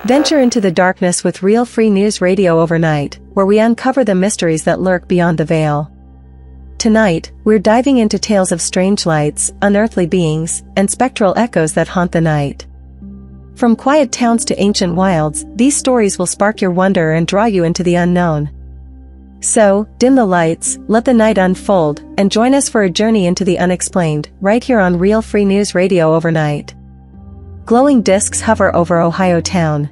Venture into the darkness with Real Free News Radio overnight, where we uncover the mysteries that lurk beyond the veil. Tonight, we're diving into tales of strange lights, unearthly beings, and spectral echoes that haunt the night. From quiet towns to ancient wilds, these stories will spark your wonder and draw you into the unknown. So, dim the lights, let the night unfold, and join us for a journey into the unexplained, right here on Real Free News Radio overnight. Glowing discs hover over Ohio town.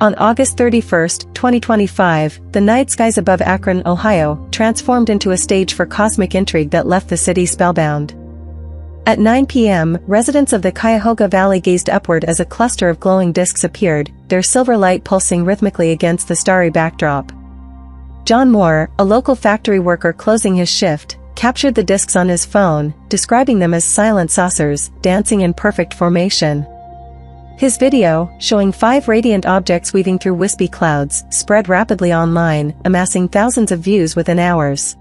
On August 31, 2025, the night skies above Akron, Ohio, transformed into a stage for cosmic intrigue that left the city spellbound. At 9 p.m., residents of the Cuyahoga Valley gazed upward as a cluster of glowing discs appeared, their silver light pulsing rhythmically against the starry backdrop. John Moore, a local factory worker closing his shift, captured the discs on his phone, describing them as silent saucers, dancing in perfect formation. His video, showing 5 radiant objects weaving through wispy clouds, spread rapidly online, amassing thousands of views within hours.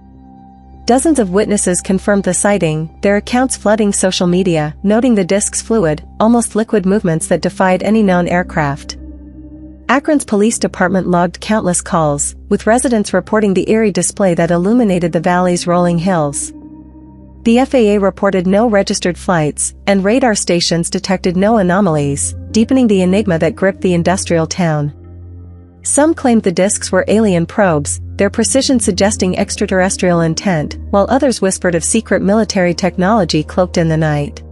Dozens of witnesses confirmed the sighting, their accounts flooding social media, noting the discs' fluid, almost liquid movements that defied any known aircraft. Akron's police department logged countless calls, with residents reporting the eerie display that illuminated the valley's rolling hills. The FAA reported no registered flights, and radar stations detected no anomalies, deepening the enigma that gripped the industrial town. Some claimed the discs were alien probes, their precision suggesting extraterrestrial intent, while others whispered of secret military technology cloaked in the night.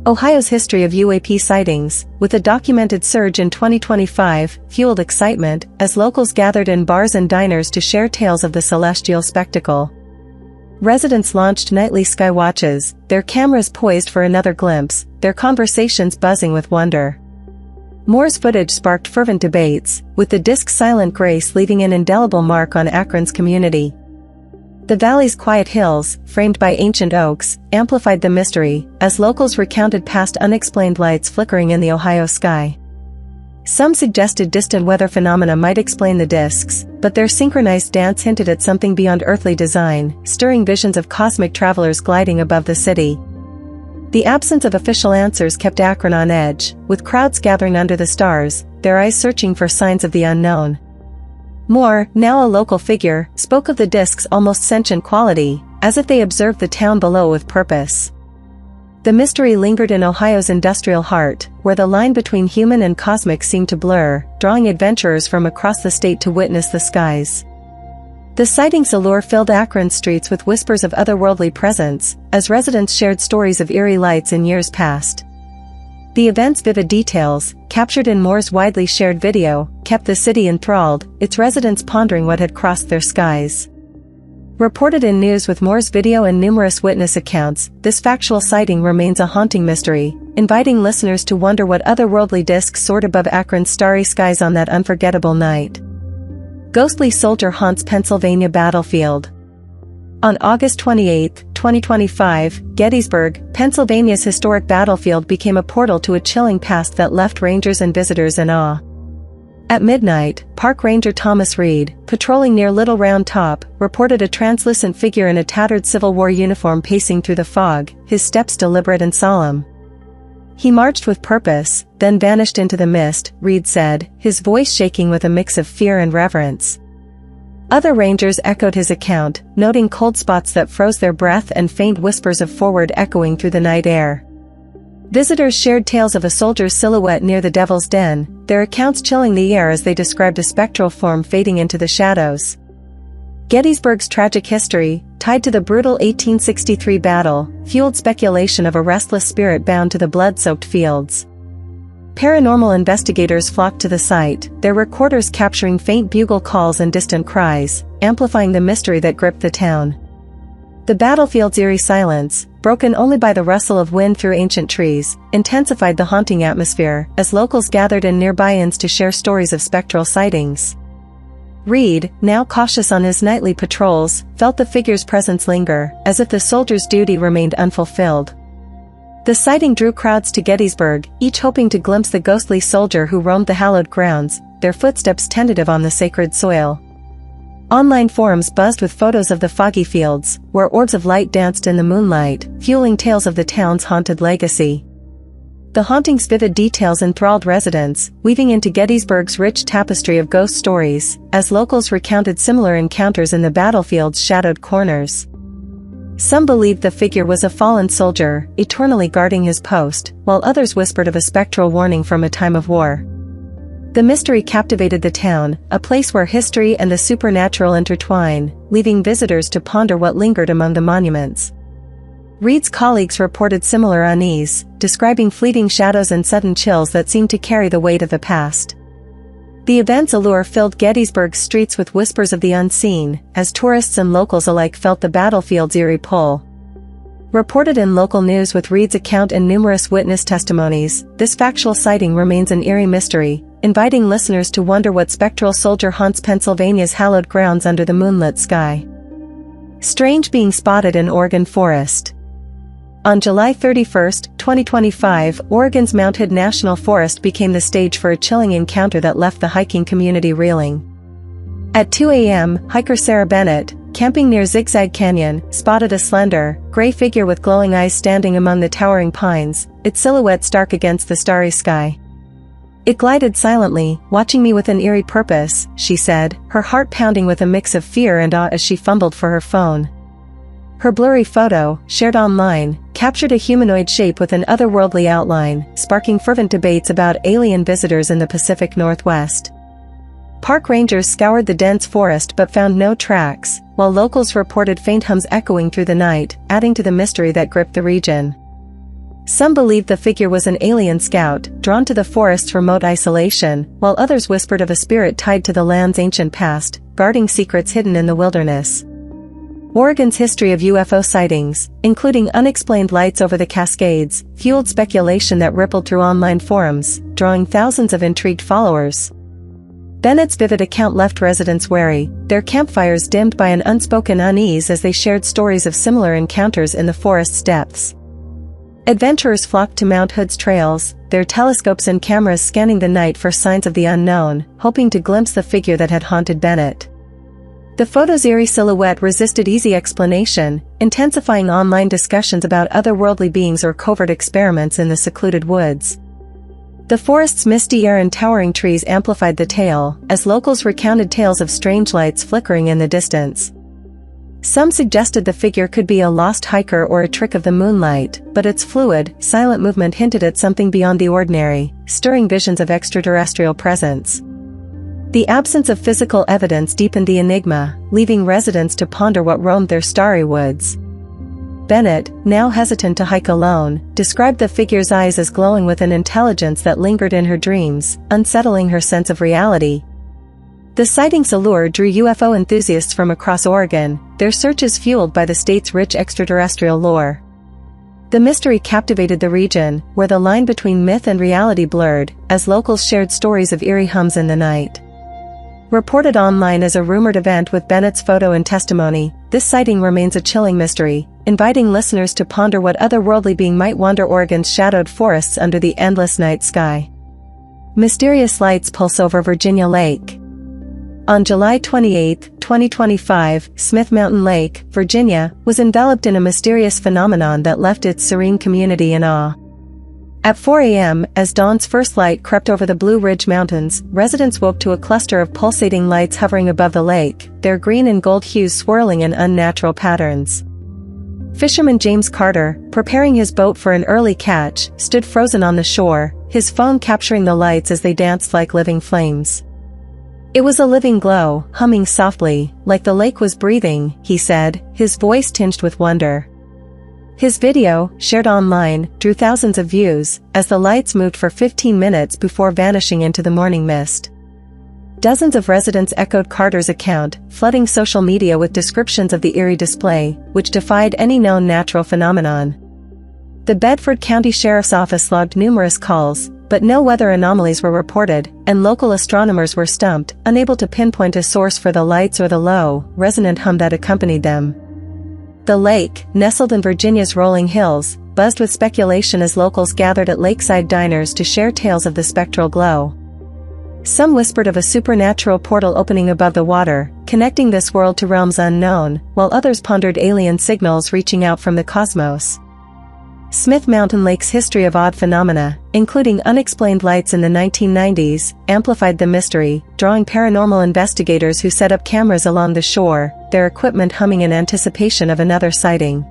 Ohio's history of UAP sightings, with a documented surge in 2025, fueled excitement, as locals gathered in bars and diners to share tales of the celestial spectacle. Residents launched nightly sky watches, their cameras poised for another glimpse, their conversations buzzing with wonder. Moore's footage sparked fervent debates, with the disc's silent grace leaving an indelible mark on Akron's community. The valley's quiet hills, framed by ancient oaks, amplified the mystery, as locals recounted past unexplained lights flickering in the Ohio sky. Some suggested distant weather phenomena might explain the discs, but their synchronized dance hinted at something beyond earthly design, stirring visions of cosmic travelers gliding above the city. The absence of official answers kept Akron on edge, with crowds gathering under the stars, their eyes searching for signs of the unknown. Moore, now a local figure, spoke of the discs' almost sentient quality, as if they observed the town below with purpose. The mystery lingered in Ohio's industrial heart, where the line between human and cosmic seemed to blur, drawing adventurers from across the state to witness the skies. The sightings' allure filled Akron's streets with whispers of otherworldly presence, as residents shared stories of eerie lights in years past. The event's vivid details, captured in Moore's widely shared video, kept the city enthralled, its residents pondering what had crossed their skies. Reported in news with Moore's video and numerous witness accounts, this factual sighting remains a haunting mystery, inviting listeners to wonder what otherworldly discs soared above Akron's starry skies on that unforgettable night. Ghostly soldier haunts Pennsylvania battlefield. On August 28, 2025, Gettysburg, Pennsylvania's historic battlefield became a portal to a chilling past that left rangers and visitors in awe. At midnight, Park Ranger Thomas Reed, patrolling near Little Round Top, reported a translucent figure in a tattered Civil War uniform pacing through the fog, his steps deliberate and solemn. He marched with purpose, then vanished into the mist, Reed said, his voice shaking with a mix of fear and reverence. Other rangers echoed his account, noting cold spots that froze their breath and faint whispers of forward echoing through the night air. Visitors shared tales of a soldier's silhouette near the Devil's Den, their accounts chilling the air as they described a spectral form fading into the shadows. Gettysburg's tragic history, tied to the brutal 1863 battle, fueled speculation of a restless spirit bound to the blood-soaked fields. Paranormal investigators flocked to the site, their recorders capturing faint bugle calls and distant cries, amplifying the mystery that gripped the town. The battlefield's eerie silence, broken only by the rustle of wind through ancient trees, intensified the haunting atmosphere, as locals gathered in nearby inns to share stories of spectral sightings. Reed, now cautious on his nightly patrols, felt the figure's presence linger, as if the soldier's duty remained unfulfilled. The sighting drew crowds to Gettysburg, each hoping to glimpse the ghostly soldier who roamed the hallowed grounds, their footsteps tentative on the sacred soil. Online forums buzzed with photos of the foggy fields, where orbs of light danced in the moonlight, fueling tales of the town's haunted legacy. The hauntings' vivid details enthralled residents, weaving into Gettysburg's rich tapestry of ghost stories, as locals recounted similar encounters in the battlefield's shadowed corners. Some believed the figure was a fallen soldier, eternally guarding his post, while others whispered of a spectral warning from a time of war. The mystery captivated the town, a place where history and the supernatural intertwine, leaving visitors to ponder what lingered among the monuments. Reed's colleagues reported similar unease, describing fleeting shadows and sudden chills that seemed to carry the weight of the past. The event's allure filled Gettysburg's streets with whispers of the unseen, as tourists and locals alike felt the battlefield's eerie pull. Reported in local news with Reed's account and numerous witness testimonies, this factual sighting remains an eerie mystery, inviting listeners to wonder what spectral soldier haunts Pennsylvania's hallowed grounds under the moonlit sky. Strange being spotted in Oregon forest. On July 31, 2025, Oregon's Mount Hood National Forest became the stage for a chilling encounter that left the hiking community reeling. At 2 a.m., hiker Sarah Bennett, camping near Zigzag Canyon, spotted a slender, gray figure with glowing eyes standing among the towering pines, its silhouette stark against the starry sky. "It glided silently, watching me with an eerie purpose," she said, her heart pounding with a mix of fear and awe as she fumbled for her phone. Her blurry photo, shared online, captured a humanoid shape with an otherworldly outline, sparking fervent debates about alien visitors in the Pacific Northwest. Park rangers scoured the dense forest but found no tracks, while locals reported faint hums echoing through the night, adding to the mystery that gripped the region. Some believed the figure was an alien scout, drawn to the forest's remote isolation, while others whispered of a spirit tied to the land's ancient past, guarding secrets hidden in the wilderness. Oregon's history of UFO sightings, including unexplained lights over the Cascades, fueled speculation that rippled through online forums, drawing thousands of intrigued followers. Bennett's vivid account left residents wary, their campfires dimmed by an unspoken unease as they shared stories of similar encounters in the forest's depths. Adventurers flocked to Mount Hood's trails, their telescopes and cameras scanning the night for signs of the unknown, hoping to glimpse the figure that had haunted Bennett. The photo's eerie silhouette resisted easy explanation, intensifying online discussions about otherworldly beings or covert experiments in the secluded woods. The forest's misty air and towering trees amplified the tale, as locals recounted tales of strange lights flickering in the distance. Some suggested the figure could be a lost hiker or a trick of the moonlight, but its fluid, silent movement hinted at something beyond the ordinary, stirring visions of extraterrestrial presence. The absence of physical evidence deepened the enigma, leaving residents to ponder what roamed their starry woods. Bennett, now hesitant to hike alone, described the figure's eyes as glowing with an intelligence that lingered in her dreams, unsettling her sense of reality. The sightings' allure drew UFO enthusiasts from across Oregon, their searches fueled by the state's rich extraterrestrial lore. The mystery captivated the region, where the line between myth and reality blurred, as locals shared stories of eerie hums in the night. Reported online as a rumored event with Bennett's photo and testimony, this sighting remains a chilling mystery, inviting listeners to ponder what otherworldly being might wander Oregon's shadowed forests under the endless night sky. Mysterious lights pulse over Virginia Lake. On July 28, 2025, Smith Mountain Lake, Virginia, was enveloped in a mysterious phenomenon that left its serene community in awe. At 4 a.m., as dawn's first light crept over the Blue Ridge Mountains, residents woke to a cluster of pulsating lights hovering above the lake, their green and gold hues swirling in unnatural patterns. Fisherman James Carter, preparing his boat for an early catch, stood frozen on the shore, his phone capturing the lights as they danced like living flames. "It was a living glow, humming softly, like the lake was breathing," he said, his voice tinged with wonder. His video, shared online, drew thousands of views, as the lights moved for 15 minutes before vanishing into the morning mist. Dozens of residents echoed Carter's account, flooding social media with descriptions of the eerie display, which defied any known natural phenomenon. The Bedford County Sheriff's Office logged numerous calls, but no weather anomalies were reported, and local astronomers were stumped, unable to pinpoint a source for the lights or the low, resonant hum that accompanied them. The lake, nestled in Virginia's rolling hills, buzzed with speculation as locals gathered at lakeside diners to share tales of the spectral glow. Some whispered of a supernatural portal opening above the water, connecting this world to realms unknown, while others pondered alien signals reaching out from the cosmos. Smith Mountain Lake's history of odd phenomena, including unexplained lights in the 1990s, amplified the mystery, drawing paranormal investigators who set up cameras along the shore, their equipment humming in anticipation of another sighting.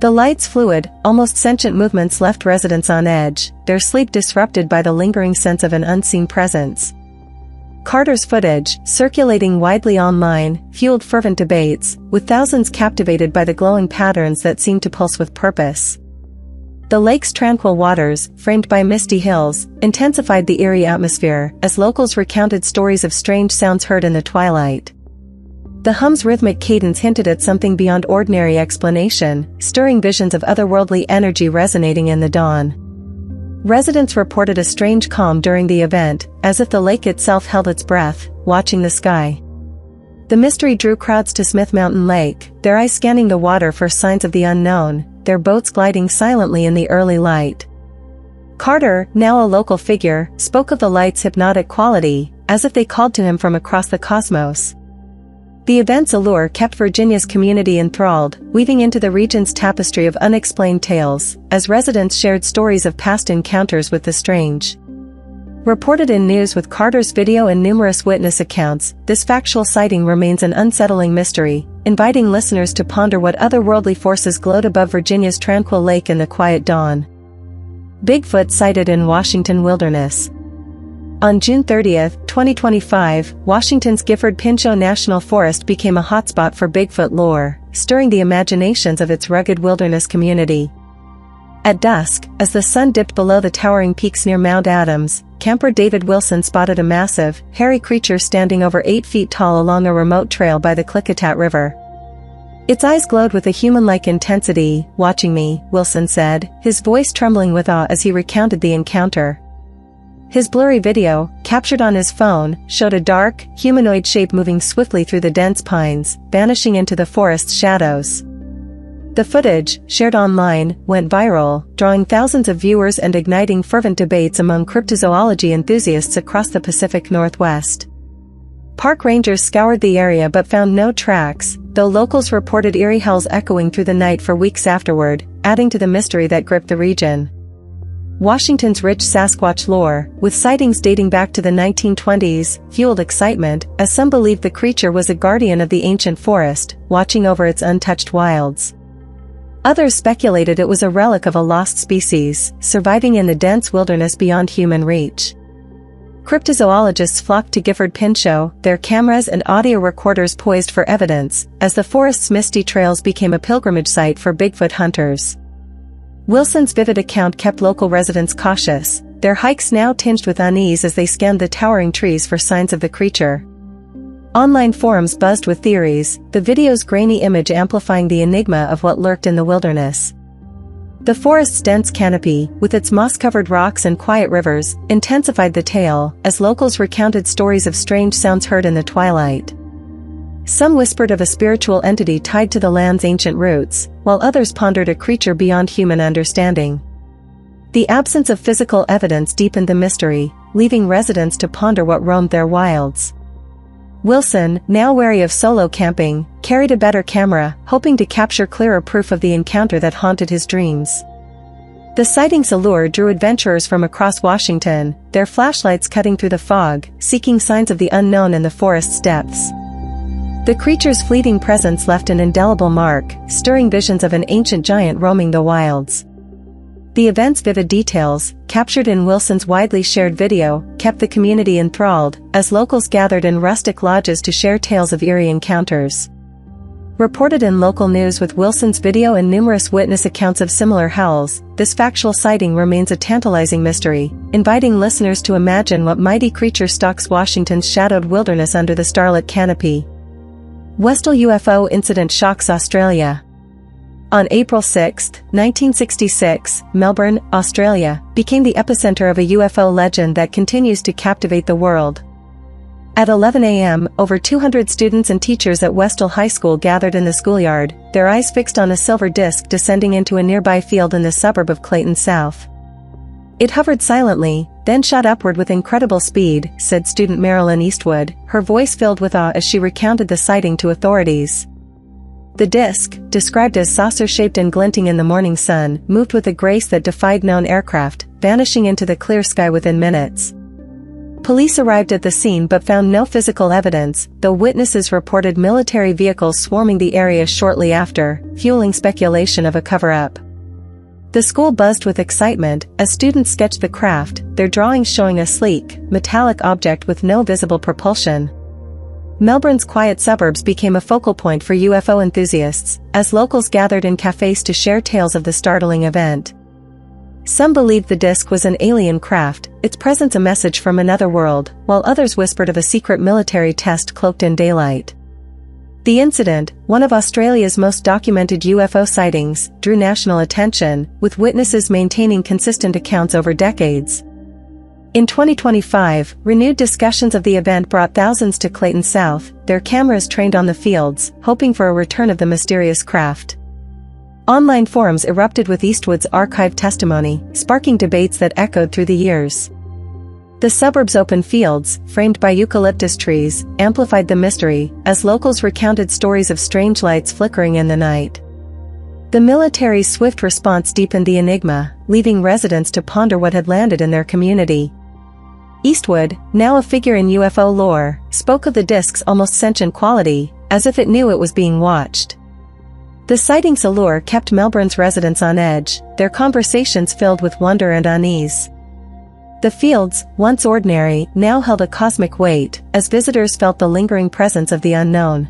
The light's fluid, almost sentient movements left residents on edge, their sleep disrupted by the lingering sense of an unseen presence. Carter's footage, circulating widely online, fueled fervent debates, with thousands captivated by the glowing patterns that seemed to pulse with purpose. The lake's tranquil waters, framed by misty hills, intensified the eerie atmosphere as locals recounted stories of strange sounds heard in the twilight. The hum's rhythmic cadence hinted at something beyond ordinary explanation, stirring visions of otherworldly energy resonating in the dawn. Residents reported a strange calm during the event, as if the lake itself held its breath, watching the sky. The mystery drew crowds to Smith Mountain Lake, their eyes scanning the water for signs of the unknown, their boats gliding silently in the early light. Carter, now a local figure, spoke of the light's hypnotic quality, as if they called to him from across the cosmos. The event's allure kept Virginia's community enthralled, weaving into the region's tapestry of unexplained tales, as residents shared stories of past encounters with the strange. Reported in news with Carter's video and numerous witness accounts, this factual sighting remains an unsettling mystery, inviting listeners to ponder what otherworldly forces glowed above Virginia's tranquil lake in the quiet dawn. Bigfoot sighted in Washington wilderness. On June 30, 2025, Washington's Gifford-Pinchot National Forest became a hotspot for Bigfoot lore, stirring the imaginations of its rugged wilderness community. At dusk, as the sun dipped below the towering peaks near Mount Adams, camper David Wilson spotted a massive, hairy creature standing over 8 feet tall along a remote trail by the Klickitat River. Its eyes glowed with a human-like intensity. "Watching me," Wilson said, his voice trembling with awe as he recounted the encounter. His blurry video, captured on his phone, showed a dark, humanoid shape moving swiftly through the dense pines, vanishing into the forest's shadows. The footage, shared online, went viral, drawing thousands of viewers and igniting fervent debates among cryptozoology enthusiasts across the Pacific Northwest. Park rangers scoured the area but found no tracks, though locals reported eerie howls echoing through the night for weeks afterward, adding to the mystery that gripped the region. Washington's rich Sasquatch lore, with sightings dating back to the 1920s, fueled excitement, as some believed the creature was a guardian of the ancient forest, watching over its untouched wilds. Others speculated it was a relic of a lost species, surviving in the dense wilderness beyond human reach. Cryptozoologists flocked to Gifford-Pinchot, their cameras and audio recorders poised for evidence, as the forest's misty trails became a pilgrimage site for Bigfoot hunters. Wilson's vivid account kept local residents cautious, their hikes now tinged with unease as they scanned the towering trees for signs of the creature. Online forums buzzed with theories, the video's grainy image amplifying the enigma of what lurked in the wilderness. The forest's dense canopy, with its moss-covered rocks and quiet rivers, intensified the tale, as locals recounted stories of strange sounds heard in the twilight. Some whispered of a spiritual entity tied to the land's ancient roots, while others pondered a creature beyond human understanding. The absence of physical evidence deepened the mystery, leaving residents to ponder what roamed their wilds. Wilson, now wary of solo camping, carried a better camera, hoping to capture clearer proof of the encounter that haunted his dreams. The sighting's allure drew adventurers from across Washington, their flashlights cutting through the fog, seeking signs of the unknown in the forest's depths. The creature's fleeting presence left an indelible mark, stirring visions of an ancient giant roaming the wilds. The event's vivid details, captured in Wilson's widely shared video, kept the community enthralled, as locals gathered in rustic lodges to share tales of eerie encounters. Reported in local news with Wilson's video and numerous witness accounts of similar howls, this factual sighting remains a tantalizing mystery, inviting listeners to imagine what mighty creature stalks Washington's shadowed wilderness under the starlit canopy. Westall UFO incident shocks Australia. On April 6, 1966, Melbourne, Australia, became the epicenter of a UFO legend that continues to captivate the world. At 11 a.m., over 200 students and teachers at Westall High School gathered in the schoolyard, their eyes fixed on a silver disc descending into a nearby field in the suburb of Clayton South. It hovered silently, then shot upward with incredible speed, said student Marilyn Eastwood, her voice filled with awe as she recounted the sighting to authorities. The disk, described as saucer-shaped and glinting in the morning sun, moved with a grace that defied known aircraft, vanishing into the clear sky within minutes. Police arrived at the scene but found no physical evidence, though witnesses reported military vehicles swarming the area shortly after, fueling speculation of a cover-up. The school buzzed with excitement as students sketched the craft, their drawings showing a sleek, metallic object with no visible propulsion. Melbourne's quiet suburbs became a focal point for UFO enthusiasts, as locals gathered in cafes to share tales of the startling event. Some believed the disk was an alien craft, its presence a message from another world, while others whispered of a secret military test cloaked in daylight. The incident, one of Australia's most documented UFO sightings, drew national attention, with witnesses maintaining consistent accounts over decades. In 2025, renewed discussions of the event brought thousands to Clayton South, their cameras trained on the fields, hoping for a return of the mysterious craft. Online forums erupted with Eastwood's archived testimony, sparking debates that echoed through the years. The suburb's open fields, framed by eucalyptus trees, amplified the mystery, as locals recounted stories of strange lights flickering in the night. The military's swift response deepened the enigma, leaving residents to ponder what had landed in their community. Eastwood, now a figure in UFO lore, spoke of the disk's almost sentient quality, as if it knew it was being watched. The sighting's allure kept Melbourne's residents on edge, their conversations filled with wonder and unease. The fields, once ordinary, now held a cosmic weight, as visitors felt the lingering presence of the unknown.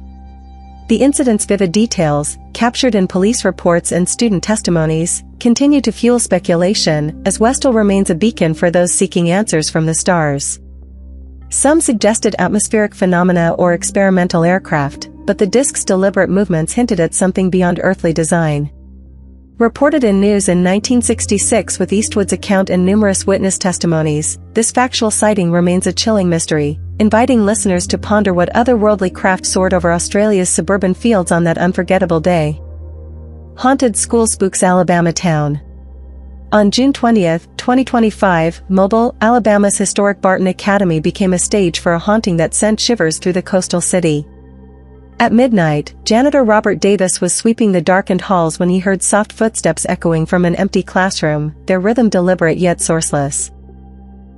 The incident's vivid details, captured in police reports and student testimonies, continue to fuel speculation, as Westall remains a beacon for those seeking answers from the stars. Some suggested atmospheric phenomena or experimental aircraft, but the disk's deliberate movements hinted at something beyond earthly design. Reported in news in 1966 with Eastwood's account and numerous witness testimonies, this factual sighting remains a chilling mystery, inviting listeners to ponder what otherworldly craft soared over Australia's suburban fields on that unforgettable day. Haunted School Spooks Alabama Town. On June 20, 2025, Mobile, Alabama's historic Barton Academy became a stage for a haunting that sent shivers through the coastal city. At midnight, janitor Robert Davis was sweeping the darkened halls when he heard soft footsteps echoing from an empty classroom, their rhythm deliberate yet sourceless.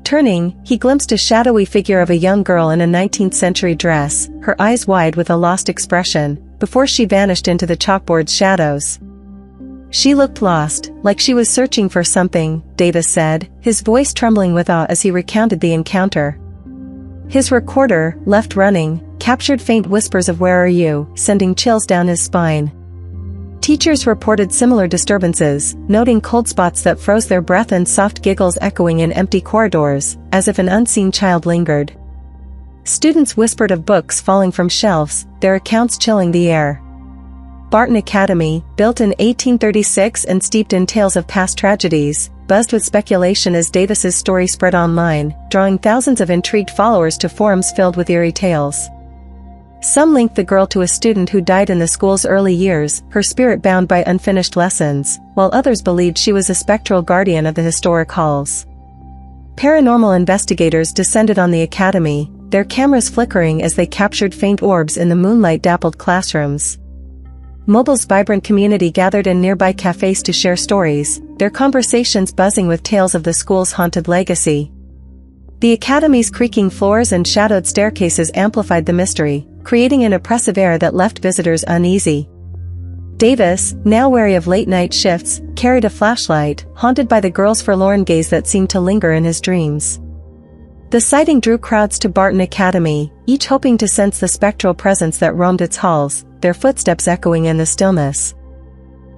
Turning, he glimpsed a shadowy figure of a young girl in a 19th-century dress, her eyes wide with a lost expression, before she vanished into the chalkboard's shadows. She looked lost, like she was searching for something, Davis said, his voice trembling with awe as he recounted the encounter. His recorder, left running, captured faint whispers of "Where are you?" sending chills down his spine. Teachers reported similar disturbances, noting cold spots that froze their breath and soft giggles echoing in empty corridors, as if an unseen child lingered. Students whispered of books falling from shelves, their accounts chilling the air. Barton Academy, built in 1836 and steeped in tales of past tragedies, buzzed with speculation as Davis's story spread online, drawing thousands of intrigued followers to forums filled with eerie tales. Some linked the girl to a student who died in the school's early years, her spirit bound by unfinished lessons, while others believed she was a spectral guardian of the historic halls. Paranormal investigators descended on the academy, their cameras flickering as they captured faint orbs in the moonlight-dappled classrooms. Mobile's vibrant community gathered in nearby cafes to share stories, their conversations buzzing with tales of the school's haunted legacy. The academy's creaking floors and shadowed staircases amplified the mystery, creating an oppressive air that left visitors uneasy. Davis, now wary of late-night shifts, carried a flashlight, haunted by the girl's forlorn gaze that seemed to linger in his dreams. The sighting drew crowds to Barton Academy, each hoping to sense the spectral presence that roamed its halls, their footsteps echoing in the stillness.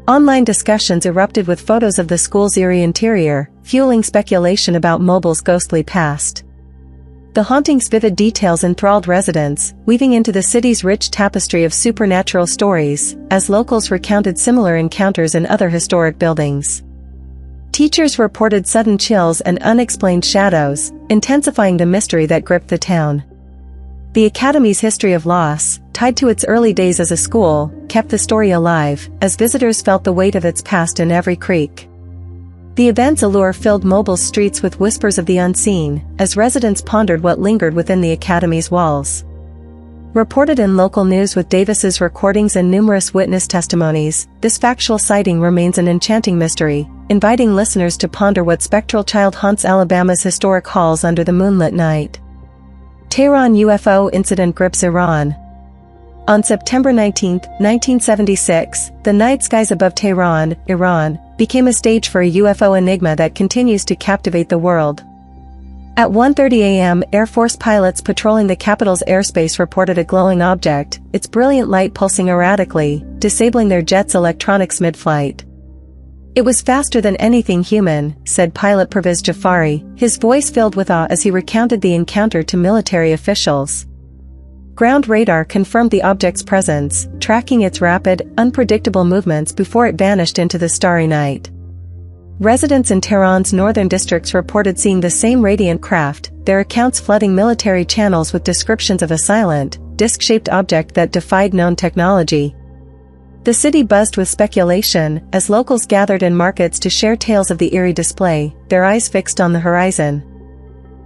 Online discussions erupted with photos of the school's eerie interior, fueling speculation about Mobile's ghostly past. The haunting's vivid details enthralled residents, weaving into the city's rich tapestry of supernatural stories, as locals recounted similar encounters in other historic buildings. Teachers reported sudden chills and unexplained shadows, intensifying the mystery that gripped the town. The academy's history of loss, tied to its early days as a school, kept the story alive, as visitors felt the weight of its past in every creak. The event's allure filled Mobile's streets with whispers of the unseen, as residents pondered what lingered within the academy's walls. Reported in local news with Davis's recordings and numerous witness testimonies, this factual sighting remains an enchanting mystery, inviting listeners to ponder what spectral child haunts Alabama's historic halls under the moonlit night. Tehran UFO incident grips Iran. On September 19, 1976, the night skies above Tehran, Iran, became a stage for a UFO enigma that continues to captivate the world. At 1:30 a.m., Air Force pilots patrolling the capital's airspace reported a glowing object, its brilliant light pulsing erratically, disabling their jet's electronics mid-flight. "It was faster than anything human," said pilot Pervez Jafari, his voice filled with awe as he recounted the encounter to military officials. Ground radar confirmed the object's presence, tracking its rapid, unpredictable movements before it vanished into the starry night. Residents in Tehran's northern districts reported seeing the same radiant craft, their accounts flooding military channels with descriptions of a silent, disc-shaped object that defied known technology. The city buzzed with speculation, as locals gathered in markets to share tales of the eerie display, their eyes fixed on the horizon.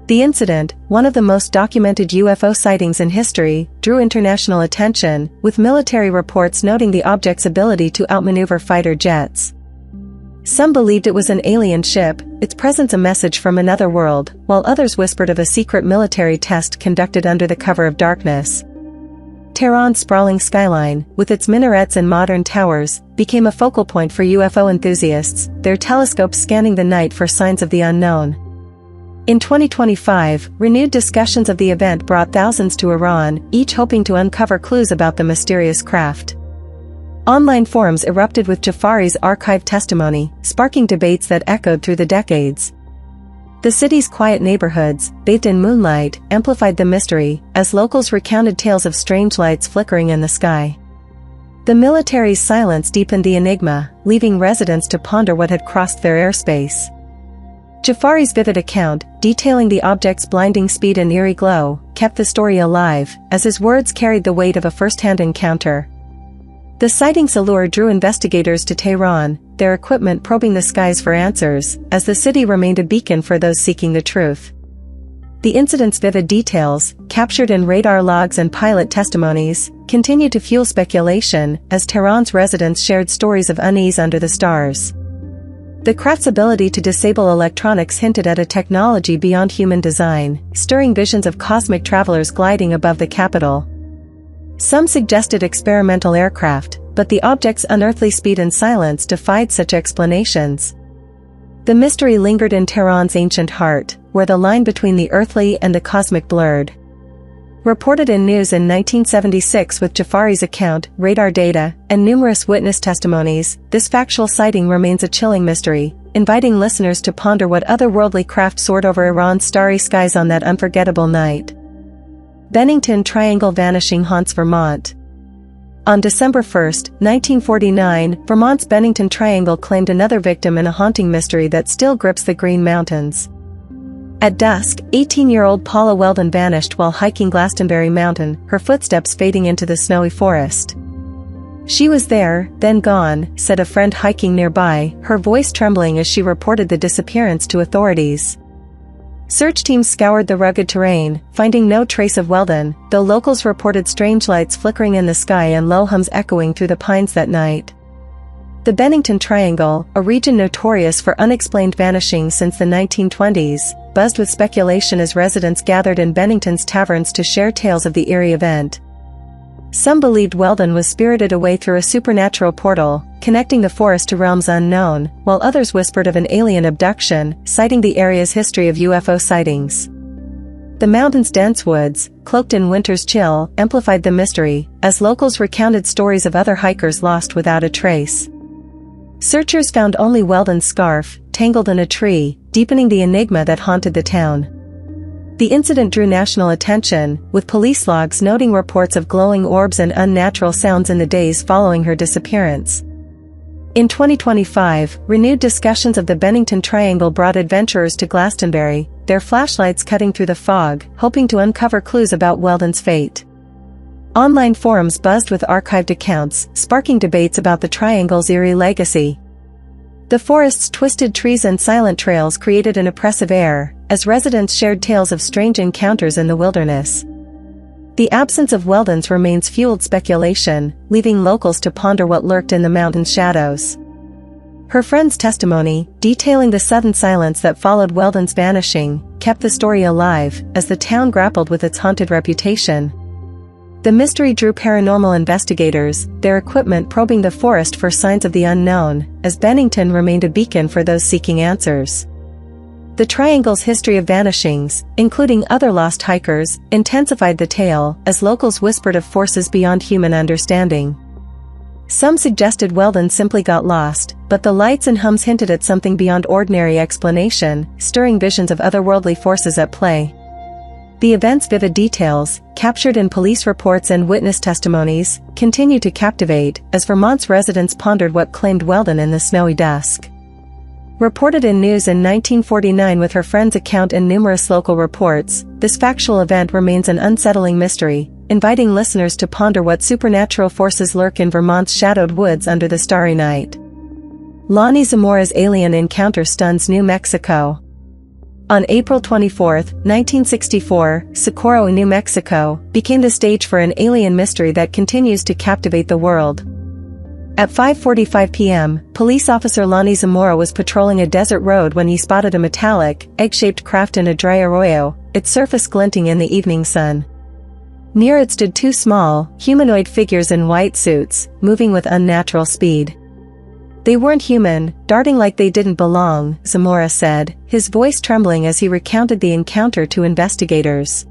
The incident, one of the most documented UFO sightings in history, drew international attention, with military reports noting the object's ability to outmaneuver fighter jets. Some believed it was an alien ship, its presence a message from another world, while others whispered of a secret military test conducted under the cover of darkness. Tehran's sprawling skyline, with its minarets and modern towers, became a focal point for UFO enthusiasts, their telescopes scanning the night for signs of the unknown. In 2025, renewed discussions of the event brought thousands to Iran, each hoping to uncover clues about the mysterious craft. Online forums erupted with Jafari's archived testimony, sparking debates that echoed through the decades. The city's quiet neighborhoods, bathed in moonlight, amplified the mystery, as locals recounted tales of strange lights flickering in the sky. The military's silence deepened the enigma, leaving residents to ponder what had crossed their airspace. Jafari's vivid account, detailing the object's blinding speed and eerie glow, kept the story alive, as his words carried the weight of a first-hand encounter. The sighting's allure drew investigators to Tehran, their equipment probing the skies for answers, as the city remained a beacon for those seeking the truth. The incident's vivid details, captured in radar logs and pilot testimonies, continued to fuel speculation, as Tehran's residents shared stories of unease under the stars. The craft's ability to disable electronics hinted at a technology beyond human design, stirring visions of cosmic travelers gliding above the capital. Some suggested experimental aircraft, but the object's unearthly speed and silence defied such explanations. The mystery lingered in Tehran's ancient heart, where the line between the earthly and the cosmic blurred. Reported in news in 1976 with Jafari's account, radar data, and numerous witness testimonies, this factual sighting remains a chilling mystery, inviting listeners to ponder what otherworldly craft soared over Iran's starry skies on that unforgettable night. Bennington Triangle Vanishing haunts Vermont. On December 1, 1949, Vermont's Bennington Triangle claimed another victim in a haunting mystery that still grips the Green Mountains. At dusk, 18-year-old Paula Weldon vanished while hiking Glastonbury Mountain, her footsteps fading into the snowy forest. "She was there, then gone," said a friend hiking nearby, her voice trembling as she reported the disappearance to authorities. Search teams scoured the rugged terrain, finding no trace of Weldon, though locals reported strange lights flickering in the sky and low hums echoing through the pines that night. The Bennington Triangle, a region notorious for unexplained vanishings since the 1920s, buzzed with speculation as residents gathered in Bennington's taverns to share tales of the eerie event. Some believed Weldon was spirited away through a supernatural portal, connecting the forest to realms unknown, while others whispered of an alien abduction, citing the area's history of UFO sightings. The mountain's dense woods, cloaked in winter's chill, amplified the mystery, as locals recounted stories of other hikers lost without a trace. Searchers found only Weldon's scarf, tangled in a tree, deepening the enigma that haunted the town. The incident drew national attention, with police logs noting reports of glowing orbs and unnatural sounds in the days following her disappearance. In 2025, renewed discussions of the Bennington Triangle brought adventurers to Glastonbury, their flashlights cutting through the fog, hoping to uncover clues about Weldon's fate. Online forums buzzed with archived accounts, sparking debates about the triangle's eerie legacy. The forest's twisted trees and silent trails created an oppressive air, as residents shared tales of strange encounters in the wilderness. The absence of Weldon's remains fueled speculation, leaving locals to ponder what lurked in the mountain shadows. Her friend's testimony, detailing the sudden silence that followed Weldon's vanishing, kept the story alive as the town grappled with its haunted reputation. The mystery drew paranormal investigators, their equipment probing the forest for signs of the unknown, as Bennington remained a beacon for those seeking answers. The triangle's history of vanishings, including other lost hikers, intensified the tale as locals whispered of forces beyond human understanding. Some suggested Weldon simply got lost, but the lights and hums hinted at something beyond ordinary explanation, stirring visions of otherworldly forces at play. The event's vivid details, captured in police reports and witness testimonies, continue to captivate as Vermont's residents pondered what claimed Weldon in the snowy dusk. Reported in news in 1949 with her friend's account and numerous local reports, this factual event remains an unsettling mystery, inviting listeners to ponder what supernatural forces lurk in Vermont's shadowed woods under the starry night. Lonnie Zamora's alien encounter stuns New Mexico. On April 24, 1964, Socorro, New Mexico, became the stage for an alien mystery that continues to captivate the world. At 5:45 p.m., police officer Lonnie Zamora was patrolling a desert road when he spotted a metallic, egg-shaped craft in a dry arroyo, its surface glinting in the evening sun. Near it stood two small, humanoid figures in white suits, moving with unnatural speed. They weren't human, darting like they didn't belong, Zamora said, his voice trembling as he recounted the encounter to investigators.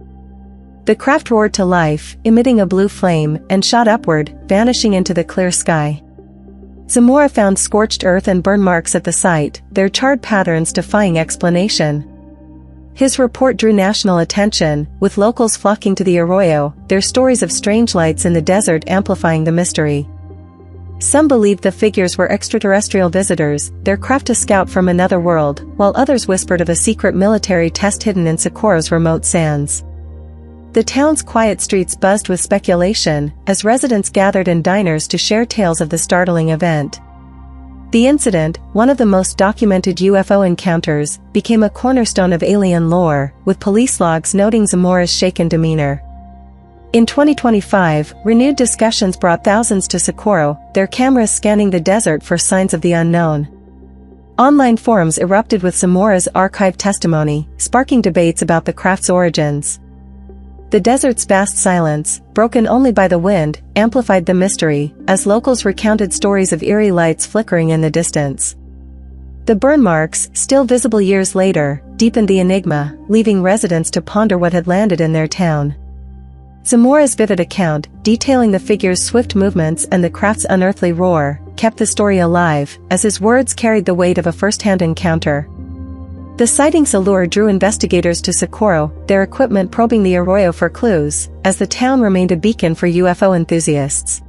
The craft roared to life, emitting a blue flame, and shot upward, vanishing into the clear sky. Zamora found scorched earth and burn marks at the site, their charred patterns defying explanation. His report drew national attention, with locals flocking to the arroyo, their stories of strange lights in the desert amplifying the mystery. Some believed the figures were extraterrestrial visitors, their craft a scout from another world, while others whispered of a secret military test hidden in Socorro's remote sands. The town's quiet streets buzzed with speculation, as residents gathered in diners to share tales of the startling event. The incident, one of the most documented UFO encounters, became a cornerstone of alien lore, with police logs noting Zamora's shaken demeanor. In 2025, renewed discussions brought thousands to Socorro, their cameras scanning the desert for signs of the unknown. Online forums erupted with Zamora's archived testimony, sparking debates about the craft's origins. The desert's vast silence, broken only by the wind, amplified the mystery, as locals recounted stories of eerie lights flickering in the distance. The burn marks, still visible years later, deepened the enigma, leaving residents to ponder what had landed in their town. Zamora's vivid account, detailing the figure's swift movements and the craft's unearthly roar, kept the story alive, as his words carried the weight of a first-hand encounter. The sightings' allure drew investigators to Socorro, their equipment probing the arroyo for clues, as the town remained a beacon for UFO enthusiasts.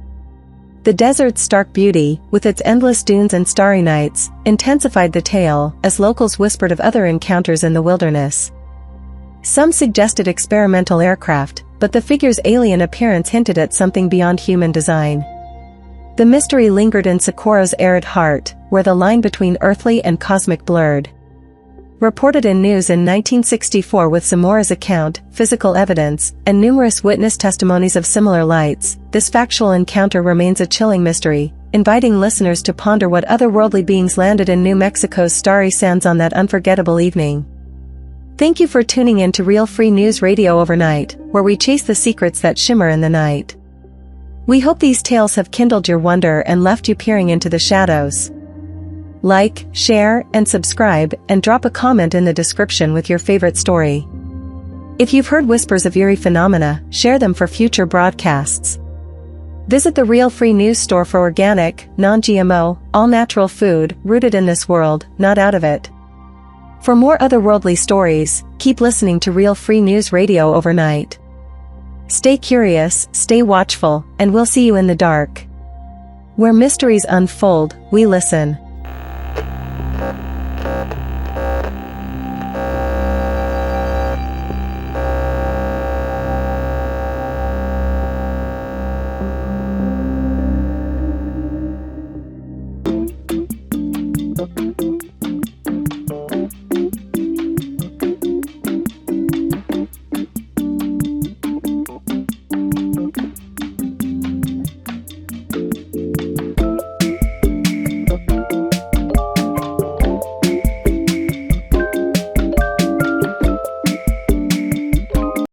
The desert's stark beauty, with its endless dunes and starry nights, intensified the tale, as locals whispered of other encounters in the wilderness. Some suggested experimental aircraft, but the figure's alien appearance hinted at something beyond human design. The mystery lingered in Socorro's arid heart, where the line between earthly and cosmic blurred. Reported in news in 1964 with Zamora's account, physical evidence, and numerous witness testimonies of similar lights, this factual encounter remains a chilling mystery, inviting listeners to ponder what otherworldly beings landed in New Mexico's starry sands on that unforgettable evening. Thank you for tuning in to Real Free News Radio Overnight, where we chase the secrets that shimmer in the night. We hope these tales have kindled your wonder and left you peering into the shadows. Like, share, and subscribe, and drop a comment in the description with your favorite story. If you've heard whispers of eerie phenomena, share them for future broadcasts. Visit the Real Free News store for organic, non-GMO, all-natural food, rooted in this world, not out of it. For more otherworldly stories, keep listening to Real Free News Radio Overnight. Stay curious, stay watchful, and we'll see you in the dark. Where mysteries unfold, we listen.